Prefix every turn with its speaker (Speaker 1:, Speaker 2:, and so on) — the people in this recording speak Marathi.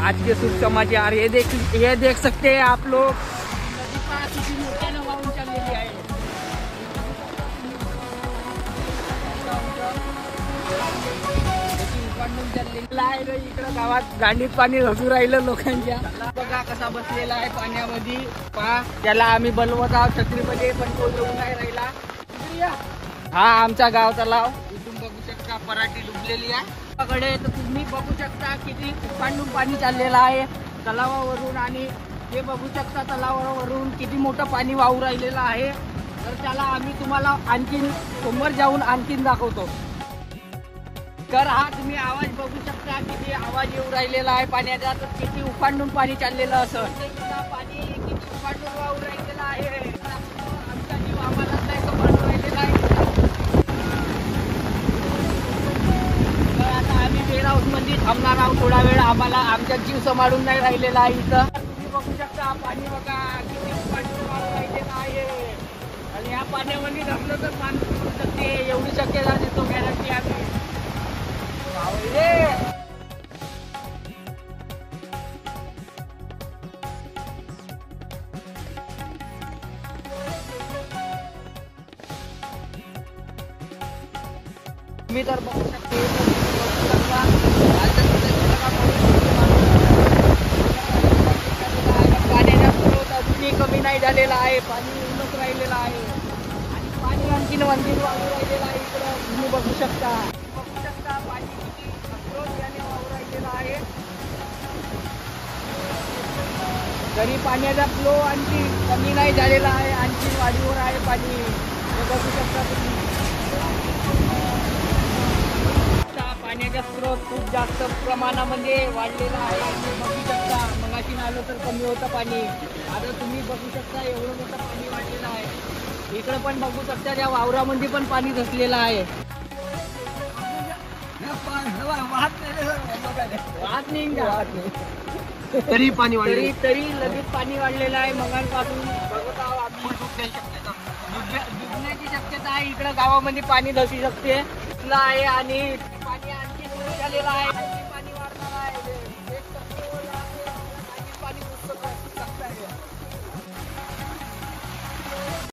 Speaker 1: आज के शुभ समाचार ये देख सकते हैं आप लोग। नदी पास किती मोठ्यानं वाहून चाललेली आहे। इकडं गावात गांडीत पाणी घसू राहिलं लोकांच्या। बघा कसा बसलेला आहे पाण्यामध्ये। पहा त्याला आम्ही बलवत आहोत छत्रीमध्ये, पण तो येऊन नाही राहिला। हा आमचा गाव तलाव, इथून बघू शकता पराठी डुबलेली आहे। कडे तर तुम्ही बघू शकता किती उफांडून पाणी चाललेलं आहे तलावावरून, आणि हे बघू शकता तलावावरून किती मोठं पाणी वाहू राहिलेलं आहे। तर त्याला आम्ही तुम्हाला आणखीन समोर जाऊन आणखीन दाखवतो। तर हा तुम्ही आवाज बघू शकता, किती आवाज येऊ राहिलेला आहे पाण्याचा। तर किती उफांडून पाणी चाललेलं असं, पाणी किती उफांडून वाहू राहिलेलं आहे। आमचा जीव आम्हाला नाही सांभाळून राहिलेला आहे। वेअर हाऊस मध्ये थांबणार आहोत थोडा वेळ, आम्हाला आमचा जीव सांभाळून नाही राहिलेला आहे इथं। तुम्ही बघू शकता पाणी बघा किती उफांडून वाहू राहिलेलं आहे, आणि या पाण्यामध्ये धरलं तर पाणी सुटू शकते एवढी शक्यता देतो, गॅरंटी आम्ही। मी तर बघू शकते पाण्याचा स्रोत अजूनही कमी नाही झालेला आहे, पाणी येऊनच राहिलेलं आहे, आणि पाणी आणखीन वाहून राहिलेलं आहे इकडं। तुम्ही बघू शकता पाणी किती स्रोत याने वाहू राहिलेला आहे, तरी पाण्याचा फ्लो आणखी कमी नाही झालेला आहे, आणखी वाढीवर आहे पाणी। हे बघू शकता तुम्ही, पाण्याचा स्रोत खूप जास्त प्रमाणामध्ये वाढलेला आहे। तुम्ही बघू शकता मगाशी आलो तर कमी होतं पाणी, आता तुम्ही बघू शकता एवढं मोठं पाणी वाढलेलं आहे। इकडं पण बघू शकता त्या वावरामध्ये पण पाणी धसलेलं आहे। वाहत नाही तरी पाणी वाढले, तरी लगेच पाणी वाढलेलं आहे मगांपासून। बघत आहोत आम्ही डुबण्याची शक्यता आहे इकडं गावामध्ये, पाणी धसू शकते आहे, आणि पाणी आणखी सुरू झालेलं आहे।